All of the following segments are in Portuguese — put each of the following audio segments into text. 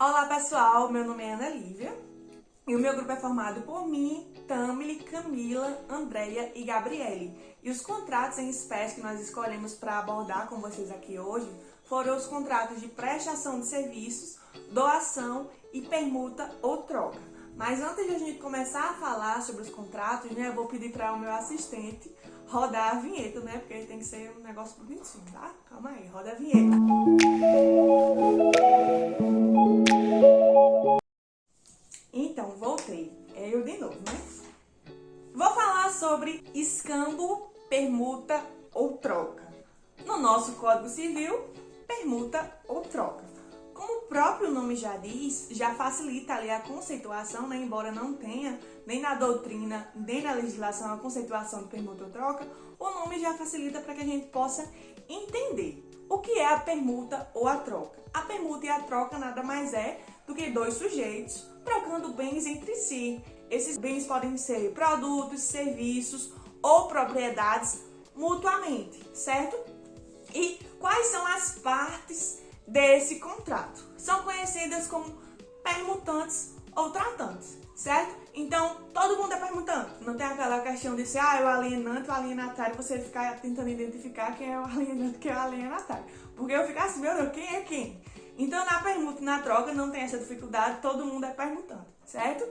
Olá pessoal, meu nome é Ana Lívia e o meu grupo é formado por mim, Tamily, Camila, Andréia e Gabriele. E os contratos em espécie que nós escolhemos para abordar com vocês aqui hoje foram os contratos de prestação de serviços, doação e permuta ou troca. Mas antes de a gente começar a falar sobre os contratos, eu vou pedir para o meu assistente rodar a vinheta, Porque tem que ser um negócio bonitinho, tá? Calma aí, roda a vinheta. Então, voltei. É eu de novo, Vou falar sobre escambo, permuta ou troca. No nosso Código Civil, permuta ou troca. Como o próprio nome já diz, já facilita ali a conceituação, embora não tenha nem na doutrina, nem na legislação a conceituação de permuta ou troca, o nome já facilita para que a gente possa entender o que é a permuta ou a troca. A permuta e a troca nada mais é do que dois sujeitos trocando bens entre si. Esses bens podem ser produtos, serviços ou propriedades mutuamente, certo? E quais são as partes desse contrato? São conhecidas como permutantes ou tratantes, certo? Então, todo mundo é permutante. Não tem aquela questão de ser, o alienante, o alienatário, você ficar tentando identificar quem é o alienante e quem é o alienatário. Porque eu fico assim, meu Deus, quem é quem? Então, na permuta e na troca não tem essa dificuldade, todo mundo é permutante, certo?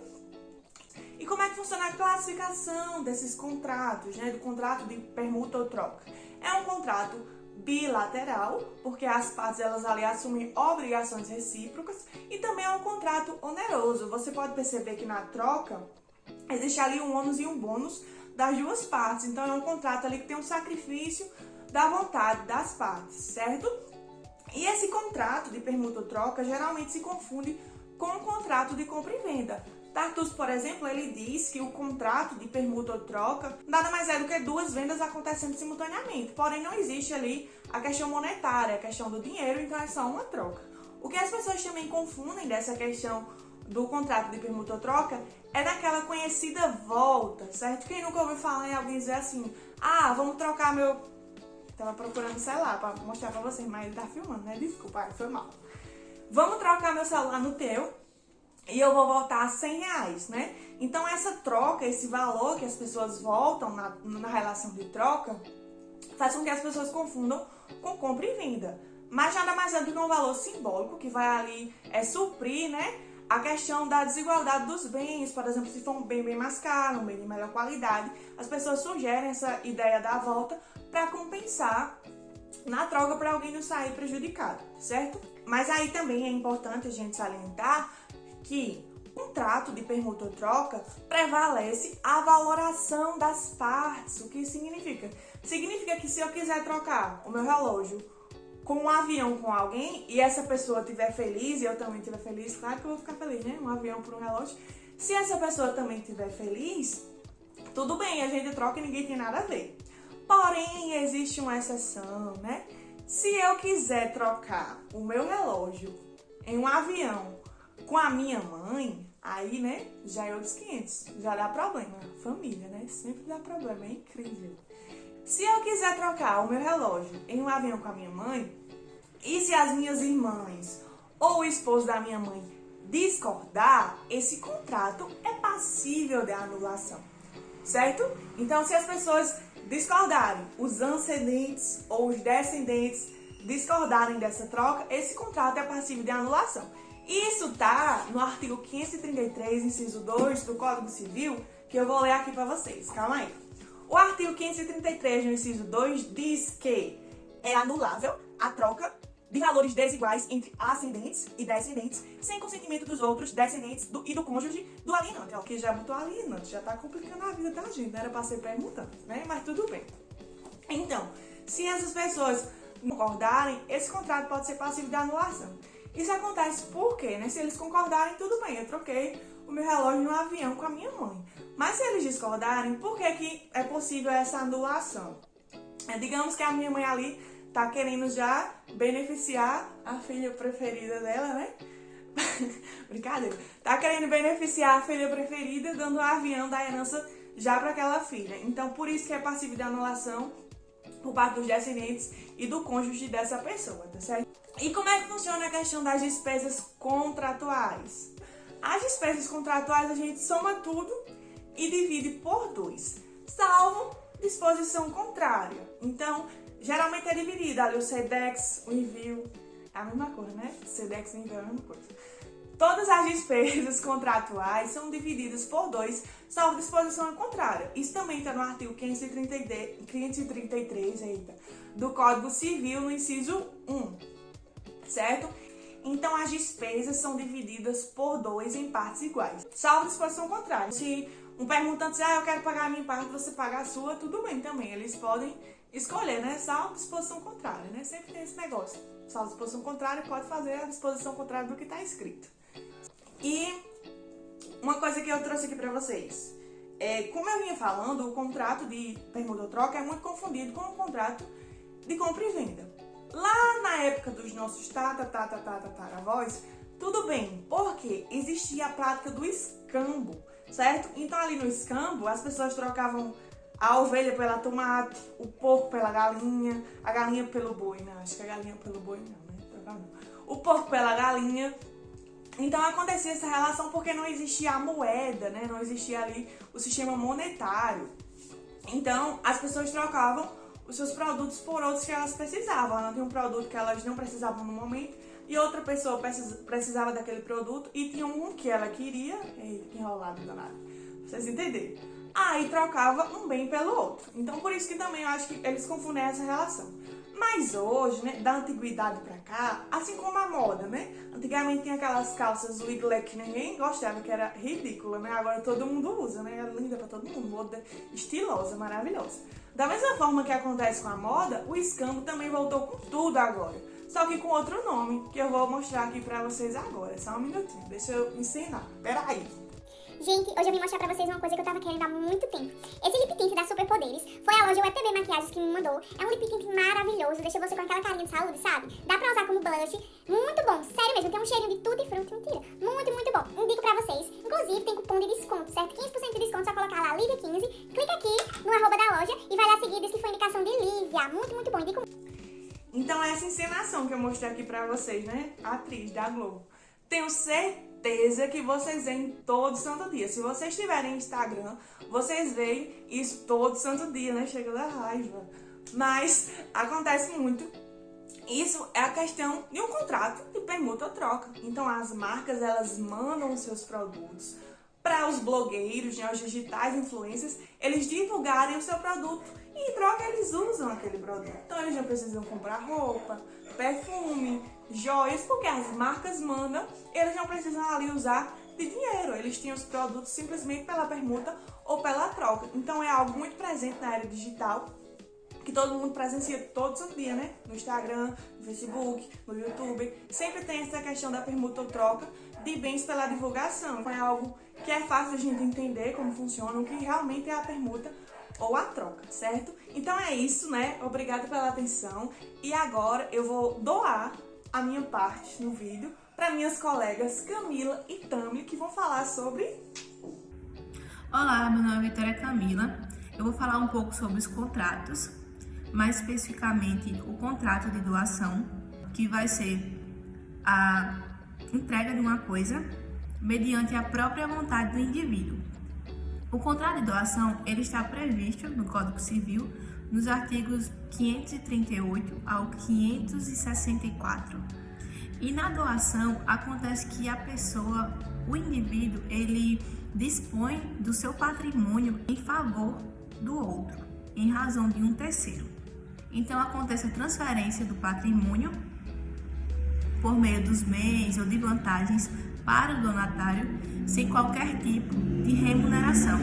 E como é que funciona a classificação desses contratos, do contrato de permuta ou troca? É um contrato bilateral, porque as partes elas ali assumem obrigações recíprocas, e também é um contrato oneroso. Você pode perceber que na troca existe ali um ônus e um bônus das duas partes. Então é um contrato ali que tem um sacrifício da vontade das partes, certo? E esse contrato de permuta ou troca geralmente se confunde com o contrato de compra e venda. Tartuffe, por exemplo, ele diz que o contrato de permuta ou troca nada mais é do que duas vendas acontecendo simultaneamente. Porém, não existe ali a questão monetária, a questão do dinheiro, então é só uma troca. O que as pessoas também confundem dessa questão do contrato de permuta ou troca é daquela conhecida volta, certo? Quem nunca ouviu falar em alguém dizer assim, vamos trocar meu... Tava procurando o celular pra mostrar pra vocês, mas ele tá filmando, Desculpa, foi mal. Vamos trocar meu celular no teu e eu vou voltar R$100, Então, essa troca, esse valor que as pessoas voltam na relação de troca, faz com que as pessoas confundam com compra e venda. Mas nada mais é do que um valor simbólico que vai ali suprir, a questão da desigualdade dos bens. Por exemplo, se for um bem mais caro, um bem de melhor qualidade, as pessoas sugerem essa ideia da volta para compensar na troca para alguém não sair prejudicado, certo? Mas aí também é importante a gente salientar que o contrato de permuta ou troca prevalece a valoração das partes. O que significa? Significa que se eu quiser trocar o meu relógio com um avião com alguém e essa pessoa estiver feliz e eu também estiver feliz, claro que eu vou ficar feliz, Um avião por um relógio. Se essa pessoa também estiver feliz, tudo bem, a gente troca e ninguém tem nada a ver. Porém, existe uma exceção, Se eu quiser trocar o meu relógio em um avião com a minha mãe, aí, já é outros 500, já dá problema. Família, Sempre dá problema, é incrível. Se eu quiser trocar o meu relógio em um avião com a minha mãe, e se as minhas irmãs ou o esposo da minha mãe discordar, esse contrato é passível de anulação, certo? Então, se as pessoas discordarem, os ascendentes ou os descendentes discordarem dessa troca, esse contrato é passível de anulação. Isso tá no artigo 533, inciso 2 do Código Civil, que eu vou ler aqui para vocês. Calma aí. O artigo 533, no inciso 2, diz que é anulável a troca de valores desiguais entre ascendentes e descendentes, sem consentimento dos outros descendentes e do cônjuge do alienante. Que já botou alienante, já tá complicando a vida da gente, não era para ser permutante, Mas tudo bem. Então, se essas pessoas não concordarem, esse contrato pode ser passível de anulação. Isso acontece por quê? Se eles concordarem, tudo bem, eu troquei o meu relógio no avião com a minha mãe. Mas se eles discordarem, por que é possível essa anulação? Digamos que a minha mãe ali tá querendo já beneficiar a filha preferida dela, Brincadeira. Tá querendo beneficiar a filha preferida dando o avião da herança já para aquela filha. Então, por isso que é passível de anulação por parte dos descendentes e do cônjuge dessa pessoa, tá certo? E como é que funciona a questão das despesas contratuais? As despesas contratuais a gente soma tudo e divide por 2, salvo disposição contrária. Então, geralmente é dividido ali o SEDEX, o envio, é a mesma coisa, né? SEDEX e envio é a mesma coisa. Todas as despesas contratuais são divididas por 2, salvo disposição contrária. Isso também está no artigo 533 do Código Civil, no inciso 1, certo? Então, as despesas são divididas por 2 em partes iguais, salvo disposição contrária. Se um perguntante diz, eu quero pagar a minha parte, você paga a sua, tudo bem também. Eles podem escolher, né? Salvo disposição contrária, né? Sempre tem esse negócio. Salvo disposição contrária, pode fazer a disposição contrária do que está escrito. E uma coisa que eu trouxe aqui para vocês. Como eu vinha falando, o contrato de permuta ou troca é muito confundido com o contrato de compra e venda. Lá na época dos nossos tataravós, tudo bem, porque existia a prática do escambo, certo? Então ali no escambo, as pessoas trocavam a ovelha pela tomate, o porco pela galinha, a galinha pelo boi, não, acho que a galinha pelo boi não, né? O porco pela galinha. Então acontecia essa relação porque não existia a moeda, né? Não existia ali o sistema monetário. Então as pessoas trocavam os seus produtos por outros que elas precisavam. Ela tinha um produto que elas não precisavam no momento e outra pessoa precisava daquele produto e tinha um que ela queria. Eita, que enrolado danado. Vocês entenderam? Aí trocava um bem pelo outro. Então por isso que também eu acho que eles confundem essa relação. Mas hoje, né, da antiguidade pra cá, assim como a moda, né? Antigamente tinha aquelas calças wiggle que ninguém gostava, que era ridícula, né? Agora todo mundo usa, né? É linda pra todo mundo, moda estilosa, maravilhosa. Da mesma forma que acontece com a moda, o escambo também voltou com tudo agora. Só que com outro nome, que eu vou mostrar aqui pra vocês agora. Só um minutinho, deixa eu ensinar. Peraí. Gente, hoje eu vim mostrar pra vocês uma coisa que eu tava querendo há muito tempo. Esse lip tint da Superpoderes foi a loja UETB Maquiagens que me mandou. É um lip tint maravilhoso, deixa você com aquela carinha de saúde, sabe? Dá pra usar como blush, muito bom, sério mesmo, tem um cheirinho de tutti frutti, mentira. Muito, muito bom, indico pra vocês. Inclusive tem cupom de desconto, certo? 15% de desconto, só colocar lá Lívia15, clica aqui no @da loja e vai lá seguir, diz que foi indicação de Lívia. Muito, muito bom, indico. Então essa encenação que eu mostrei aqui pra vocês, né? A atriz da Globo. Tenho certeza que vocês veem todo santo dia. Se vocês tiverem Instagram, vocês veem isso todo santo dia, né? Chega da raiva. Mas acontece muito. Isso é a questão de um contrato de permuta ou troca. Então as marcas, elas mandam os seus produtos para os blogueiros, né, os digitais influencers, eles divulgarem o seu produto e em troca eles usam aquele produto. Então eles não precisam comprar roupa, perfume, joias, porque as marcas mandam, eles não precisam ali usar de dinheiro, eles têm os produtos simplesmente pela permuta ou pela troca. Então é algo muito presente na era digital, que todo mundo presencia todo santo dia, né? No Instagram, no Facebook, no YouTube. Sempre tem essa questão da permuta ou troca de bens pela divulgação. É algo que é fácil a gente entender como funciona, o que realmente é a permuta ou a troca, certo? Então é isso, né? Obrigada pela atenção. E agora eu vou doar a minha parte no vídeo para minhas colegas Camila e Tammy, que vão falar sobre... Olá, meu nome é Vitória Camila. Eu vou falar um pouco sobre os contratos, mais especificamente o contrato de doação, que vai ser a entrega de uma coisa mediante a própria vontade do indivíduo. O contrato de doação ele está previsto no Código Civil nos artigos 538 ao 564. E na doação acontece que a pessoa, o indivíduo, ele dispõe do seu patrimônio em favor do outro, em razão de um terceiro. Então acontece a transferência do patrimônio por meio dos bens ou de vantagens para o donatário, sem qualquer tipo de remuneração.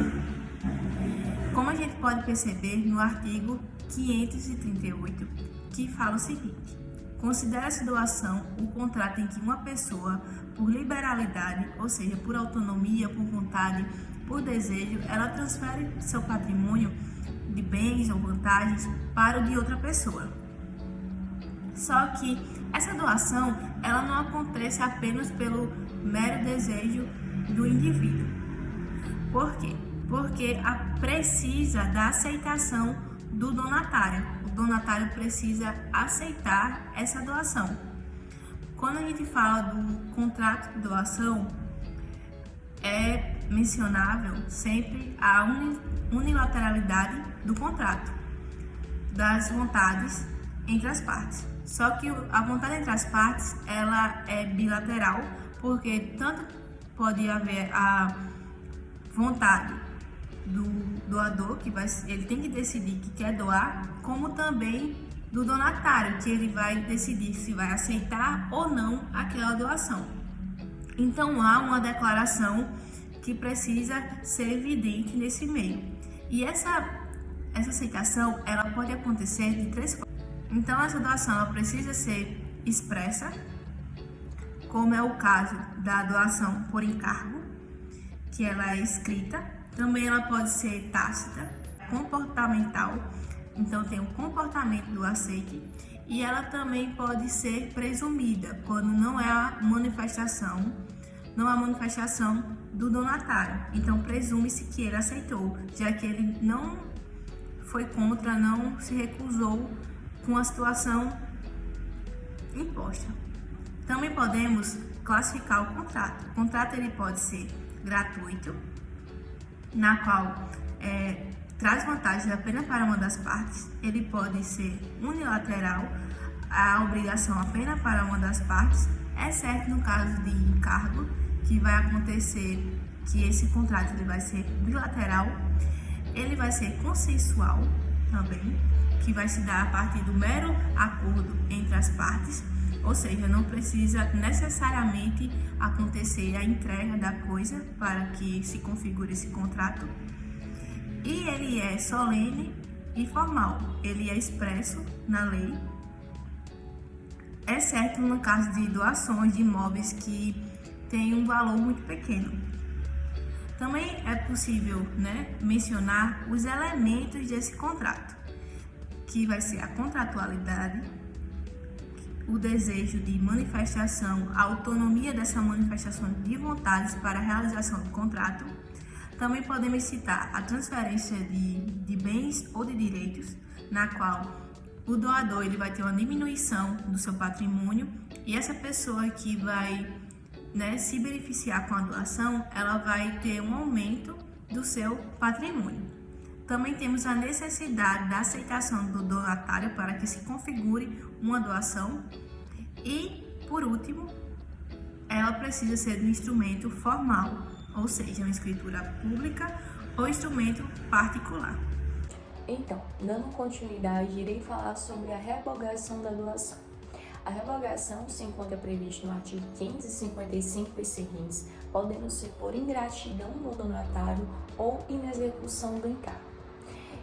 Como a gente pode perceber no artigo 538, que fala o seguinte: considera-se doação o contrato em que uma pessoa, por liberalidade, ou seja, por autonomia, por vontade, por desejo, ela transfere seu patrimônio de bens ou vantagens para o de outra pessoa. Só que essa doação, ela não acontece apenas pelo mero desejo do indivíduo. Por quê? Porque precisa da aceitação do donatário. O donatário precisa aceitar essa doação. Quando a gente fala do contrato de doação, é mencionável sempre a unilateralidade do contrato, das vontades entre as partes. Só que a vontade entre as partes, ela é bilateral, porque tanto pode haver a vontade do doador, ele tem que decidir que quer doar, como também do donatário, que ele vai decidir se vai aceitar ou não aquela doação. Então há uma declaração que precisa ser evidente nesse meio. E essa aceitação, ela pode acontecer de 3 formas. Então essa doação ela precisa ser expressa, como é o caso da doação por encargo, que ela é escrita. Também ela pode ser tácita, comportamental, então tem o comportamento do aceite, e ela também pode ser presumida, quando não é a manifestação do donatário. Então presume-se que ele aceitou, já que ele não foi contra, não se recusou com a situação imposta. Também podemos classificar o contrato. O contrato ele pode ser gratuito, na qual traz vantagens apenas para uma das partes. Ele pode ser unilateral, a obrigação apenas para uma das partes, exceto no caso de encargo, que vai acontecer que esse contrato ele vai ser bilateral. Ele vai ser consensual também, que vai se dar a partir do mero acordo entre as partes, ou seja, não precisa necessariamente acontecer a entrega da coisa para que se configure esse contrato. E ele é solene e formal, ele é expresso na lei, exceto no caso de doações de imóveis que têm um valor muito pequeno. Também é possível, mencionar os elementos desse contrato, que vai ser a contratualidade, o desejo de manifestação, a autonomia dessa manifestação de vontades para a realização do contrato. Também podemos citar a transferência de bens ou de direitos, na qual o doador ele vai ter uma diminuição do seu patrimônio, e essa pessoa que vai se beneficiar com a doação, ela vai ter um aumento do seu patrimônio. Também temos a necessidade da aceitação do donatário para que se configure uma doação. E, por último, ela precisa ser um instrumento formal, ou seja, uma escritura pública ou instrumento particular. Então, dando continuidade, irei falar sobre a revogação da doação. A revogação se encontra prevista no artigo 555 e seguintes, podendo ser por ingratidão do donatário ou inexecução do encargo.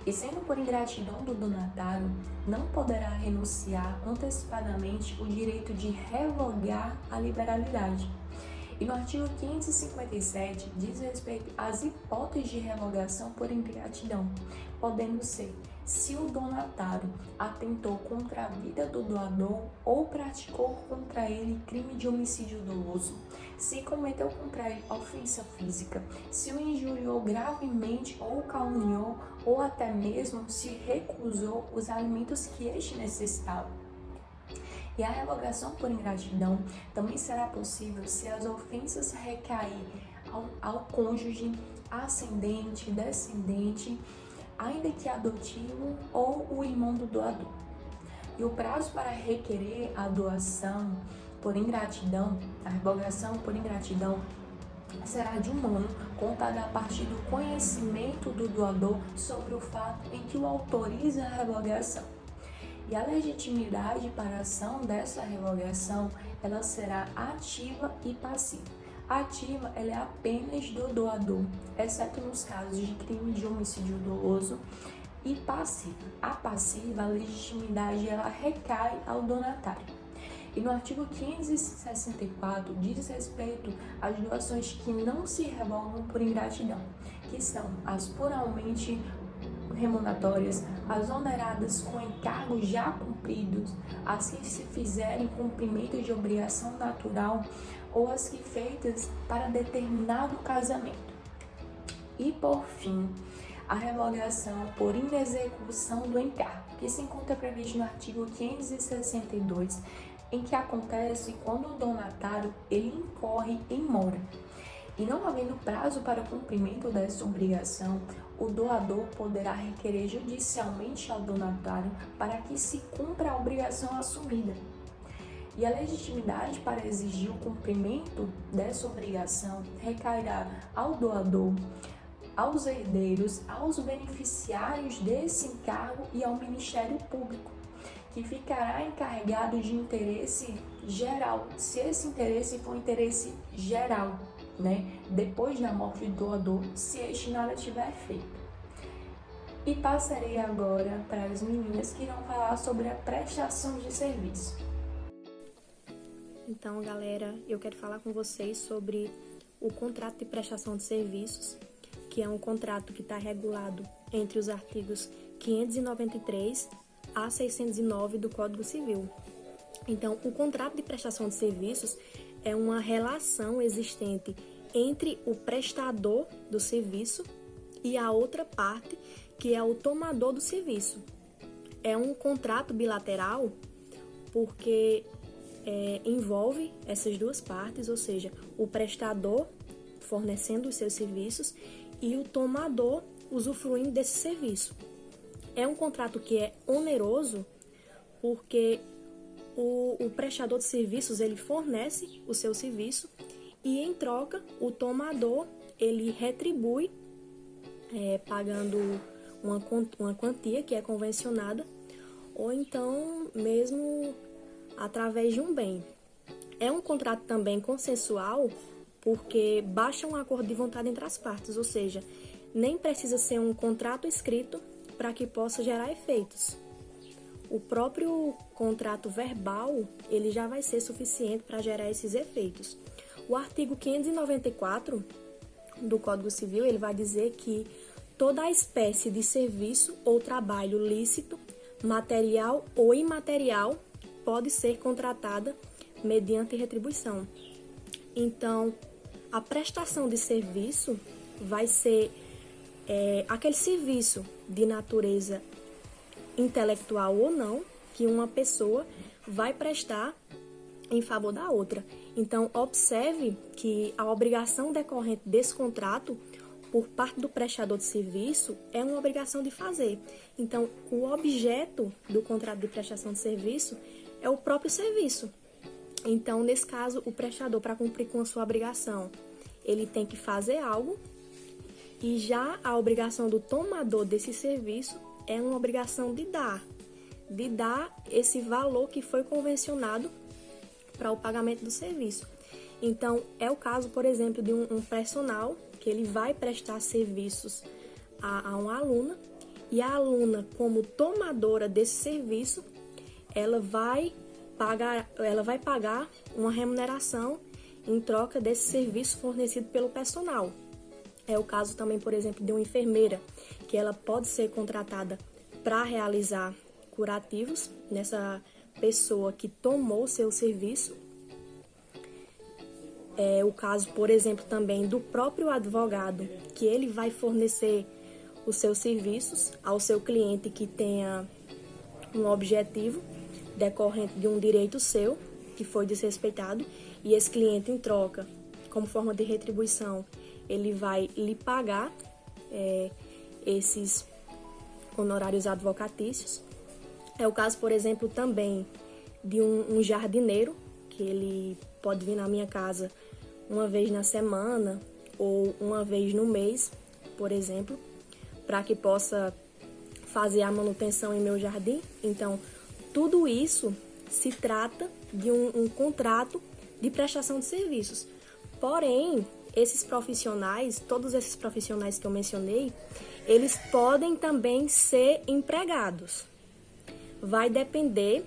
E sendo por ingratidão do donatário, não poderá renunciar antecipadamente o direito de revogar a liberalidade. E no artigo 557 diz respeito às hipóteses de revogação por ingratidão, podendo ser se o donatário atentou contra a vida do doador ou praticou contra ele crime de homicídio doloso, se cometeu contra ele ofensa física, se o injuriou gravemente ou caluniou, ou até mesmo se recusou os alimentos que este necessitava. E a revogação por ingratidão também será possível se as ofensas recaírem ao cônjuge, ascendente, descendente, ainda que adotivo ou o irmão do doador. E o prazo para requerer a doação por ingratidão, a revogação por ingratidão, será de 1 ano, contada a partir do conhecimento do doador sobre o fato em que o autoriza a revogação. E a legitimidade para a ação dessa revogação, ela será ativa e passiva. A ativa, ela é apenas do doador, exceto nos casos de crime de homicídio doloso, e passiva. A passiva, a legitimidade, ela recai ao donatário. E no artigo 564 diz respeito às doações que não se revogam por ingratidão, que são as puramente remuneratórias, as oneradas com encargos já cumpridos, as que se fizerem cumprimento de obrigação natural ou as que feitas para determinado casamento. E por fim, a revogação por inexecução do encargo, que se encontra previsto no artigo 562, em que acontece quando o donatário ele incorre em mora. E não havendo prazo para o cumprimento dessa obrigação, o doador poderá requerer judicialmente ao donatário para que se cumpra a obrigação assumida. E a legitimidade para exigir o cumprimento dessa obrigação recairá ao doador, aos herdeiros, aos beneficiários desse encargo e ao Ministério Público, que ficará encarregado de interesse geral, se esse interesse for interesse geral, depois da morte do doador, se este nada tiver feito. E passarei agora para as meninas que irão falar sobre a prestação de serviço. Então, galera, eu quero falar com vocês sobre o contrato de prestação de serviços, que é um contrato que está regulado entre os artigos 593 a 609 do Código Civil. Então, o contrato de prestação de serviços é uma relação existente entre o prestador do serviço e a outra parte, que é o tomador do serviço. É um contrato bilateral porque envolve essas duas partes, ou seja, o prestador fornecendo os seus serviços e o tomador usufruindo desse serviço. É um contrato que é oneroso porque o prestador de serviços ele fornece o seu serviço e, em troca, o tomador ele retribui pagando uma quantia que é convencionada ou então mesmo através de um bem. É um contrato também consensual porque basta um acordo de vontade entre as partes, ou seja, nem precisa ser um contrato escrito para que possa gerar efeitos. O próprio contrato verbal, ele já vai ser suficiente para gerar esses efeitos. O artigo 594 do Código Civil, ele vai dizer que toda espécie de serviço ou trabalho lícito, material ou imaterial, pode ser contratada mediante retribuição. Então, a prestação de serviço vai ser aquele serviço de natureza intelectual ou não, que uma pessoa vai prestar em favor da outra. Então, observe que a obrigação decorrente desse contrato por parte do prestador de serviço é uma obrigação de fazer. Então, o objeto do contrato de prestação de serviço é o próprio serviço. Então, nesse caso, o prestador, para cumprir com a sua obrigação, ele tem que fazer algo, e já a obrigação do tomador desse serviço é uma obrigação de dar esse valor que foi convencionado para o pagamento do serviço. Então, é o caso, por exemplo, de um personal que ele vai prestar serviços a uma aluna, e a aluna, como tomadora desse serviço, ela vai pagar uma remuneração em troca desse serviço fornecido pelo personal. É o caso também, por exemplo, de uma enfermeira, que ela pode ser contratada para realizar curativos nessa pessoa que tomou seu serviço. É o caso, por exemplo, também do próprio advogado, que ele vai fornecer os seus serviços ao seu cliente que tenha um objetivo decorrente de um direito seu que foi desrespeitado, e esse cliente, em troca, como forma de retribuição, ele vai lhe pagar esses honorários advocatícios. É o caso, por exemplo, também de um jardineiro, que ele pode vir na minha casa uma vez na semana ou uma vez no mês, por exemplo, para que possa fazer a manutenção em meu jardim. Então, tudo isso se trata de um contrato de prestação de serviços. Porém, esses profissionais, todos esses profissionais que eu mencionei, eles podem também ser empregados. Vai depender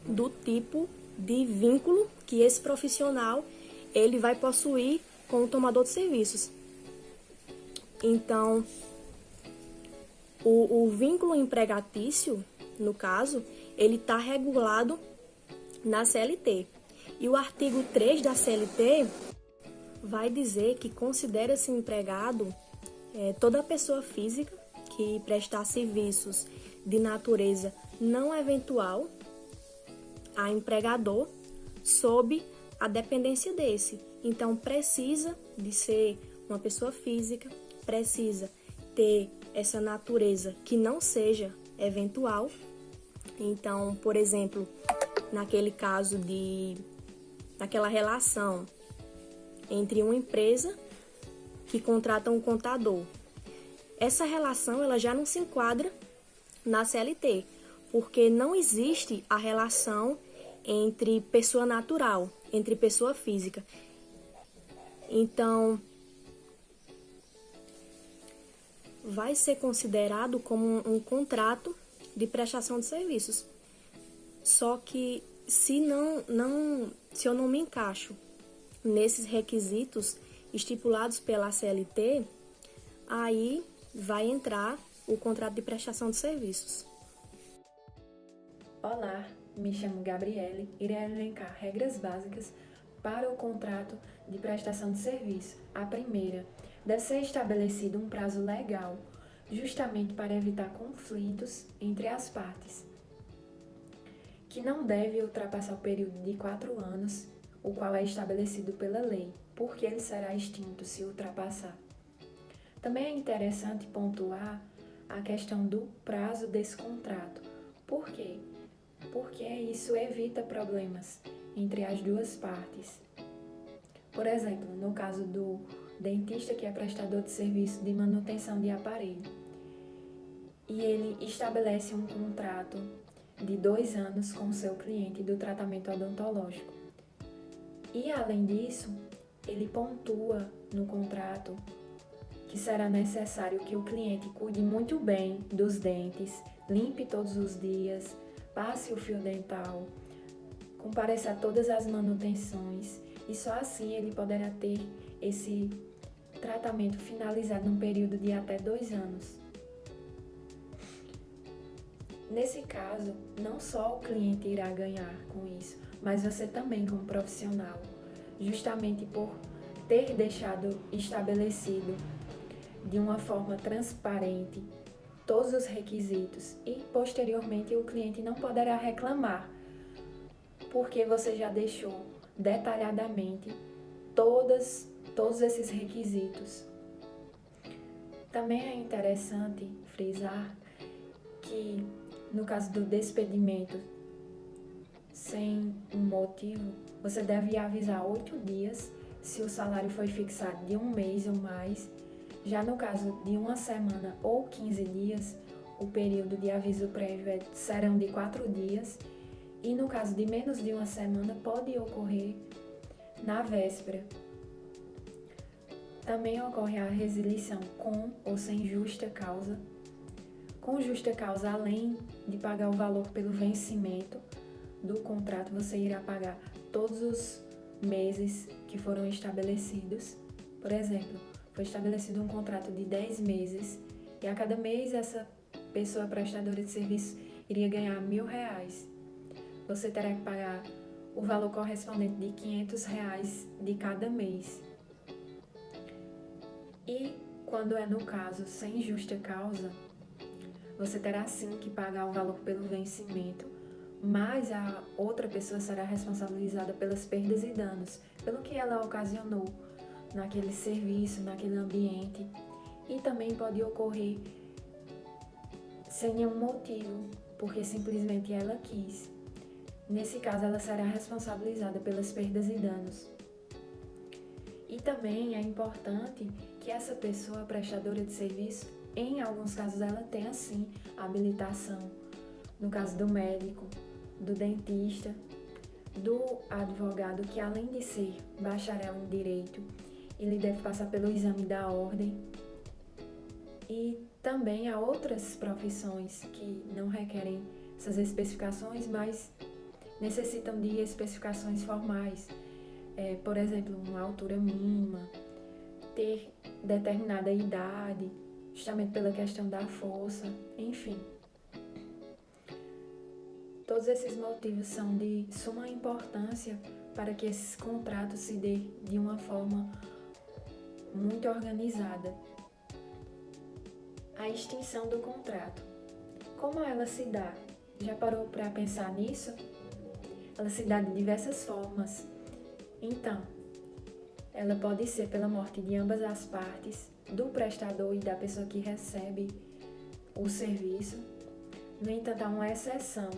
do tipo de vínculo que esse profissional ele vai possuir com o tomador de serviços. Então, o vínculo empregatício, no caso, ele está regulado na CLT. E o artigo 3 da CLT vai dizer que considera-se empregado toda pessoa física que prestar serviços de natureza não eventual a empregador sob a dependência desse. Então, precisa de ser uma pessoa física, precisa ter essa natureza que não seja eventual. Então, por exemplo, naquela relação entre uma empresa que contrata um contador, essa relação ela já não se enquadra na CLT, porque não existe a relação entre pessoa natural, entre pessoa física. Então, vai ser considerado como um contrato de prestação de serviços. Só que se eu não me encaixo nesses requisitos estipulados pela CLT, aí vai entrar o contrato de prestação de serviços. Olá, me chamo Gabriele e irei elencar regras básicas para o contrato de prestação de serviço. A primeira, deve ser estabelecido um prazo legal, justamente para evitar conflitos entre as partes, que não deve ultrapassar o período de 4 anos, o qual é estabelecido pela lei, porque ele será extinto se ultrapassar. Também é interessante pontuar a questão do prazo desse contrato. Por quê? Porque isso evita problemas entre as duas partes. Por exemplo, no caso do dentista que é prestador de serviço de manutenção de aparelho, e ele estabelece um contrato de 2 anos com o seu cliente do tratamento odontológico. E além disso, ele pontua no contrato que será necessário que o cliente cuide muito bem dos dentes, limpe todos os dias, passe o fio dental, compareça a todas as manutenções e só assim ele poderá ter esse tratamento finalizado num período de até 2 anos. Nesse caso, não só o cliente irá ganhar com isso, mas você também como profissional, justamente por ter deixado estabelecido de uma forma transparente todos os requisitos e posteriormente o cliente não poderá reclamar, porque você já deixou detalhadamente todos esses requisitos. Também é interessante frisar que no caso do despedimento sem um motivo, você deve avisar 8 dias se o salário foi fixado de 1 mês ou mais. Já no caso de 1 semana ou 15 dias, o período de aviso prévio serão de 4 dias. E no caso de menos de 1 semana, pode ocorrer na véspera. Também ocorre a resilição com ou sem justa causa. Com justa causa, além de pagar o valor pelo vencimento do contrato, você irá pagar todos os meses que foram estabelecidos. Por exemplo, foi estabelecido um contrato de 10 meses e a cada mês essa pessoa prestadora de serviço iria ganhar R$1.000. Você terá que pagar o valor correspondente de R$500 de cada mês. E quando é no caso sem justa causa, você terá sim que pagar o valor pelo vencimento, mas a outra pessoa será responsabilizada pelas perdas e danos, pelo que ela ocasionou naquele serviço, naquele ambiente, e também pode ocorrer sem nenhum motivo, porque simplesmente ela quis. Nesse caso, ela será responsabilizada pelas perdas e danos. E também é importante que essa pessoa prestadora de serviço, em alguns casos, ela tenha sim habilitação. No caso do médico, do dentista, do advogado, que além de ser bacharel em direito, ele deve passar pelo exame da ordem. E também há outras profissões que não requerem essas especificações, mas necessitam de especificações formais. Por exemplo, uma altura mínima, ter determinada idade, justamente pela questão da força, enfim. Todos esses motivos são de suma importância para que esses contratos se dê de uma forma muito organizada. A extinção do contrato. Como ela se dá? Já parou para pensar nisso? ela se dá de diversas formas. Então, ela pode ser pela morte de ambas as partes, do prestador e da pessoa que recebe o serviço. No entanto, há uma exceção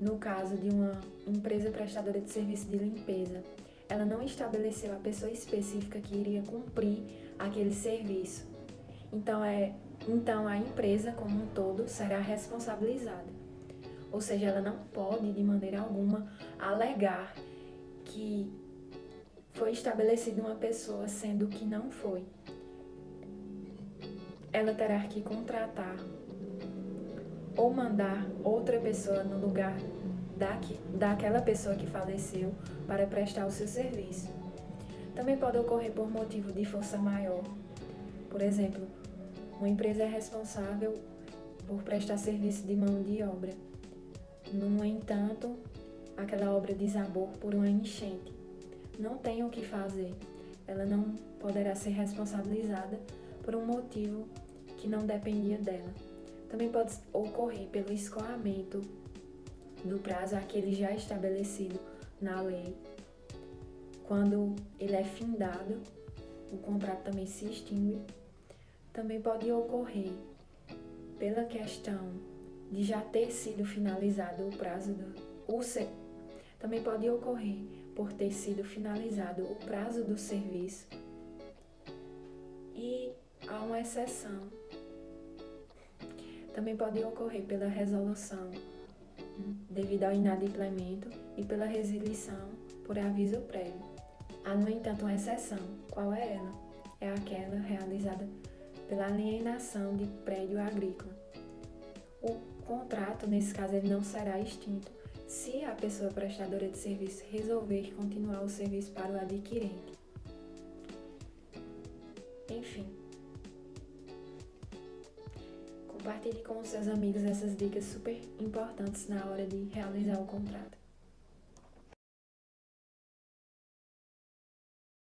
no caso de uma empresa prestadora de serviço de limpeza. Ela não estabeleceu a pessoa específica que iria cumprir aquele serviço. Então, a empresa como um todo será responsabilizada. Ou seja, ela não pode, de maneira alguma, alegar que foi estabelecida uma pessoa, sendo que não foi. Ela terá que contratar ou mandar outra pessoa no lugar daquela pessoa que faleceu para prestar o seu serviço. Também pode ocorrer por motivo de força maior. Por exemplo, uma empresa é responsável por prestar serviço de mão de obra. No entanto, aquela obra desabou por uma enchente. Não tem o que fazer. Ela não poderá ser responsabilizada por um motivo que não dependia dela. Também pode ocorrer pelo escoamento do prazo aquele já estabelecido na lei. Quando ele é findado, o contrato também se extingue. Também pode ocorrer pela questão de já ter sido finalizado o prazo também pode ocorrer por ter sido finalizado o prazo do serviço. E há uma exceção. Também pode ocorrer pela resolução devido ao inadimplemento e pela resilição por aviso prévio. Há, no entanto, uma exceção. Qual é ela? É aquela realizada pela alienação de prédio agrícola. O contrato, nesse caso, ele não será extinto se a pessoa prestadora de serviço resolver continuar o serviço para o adquirente. Enfim, compartilhe com os seus amigos essas dicas super importantes na hora de realizar o contrato.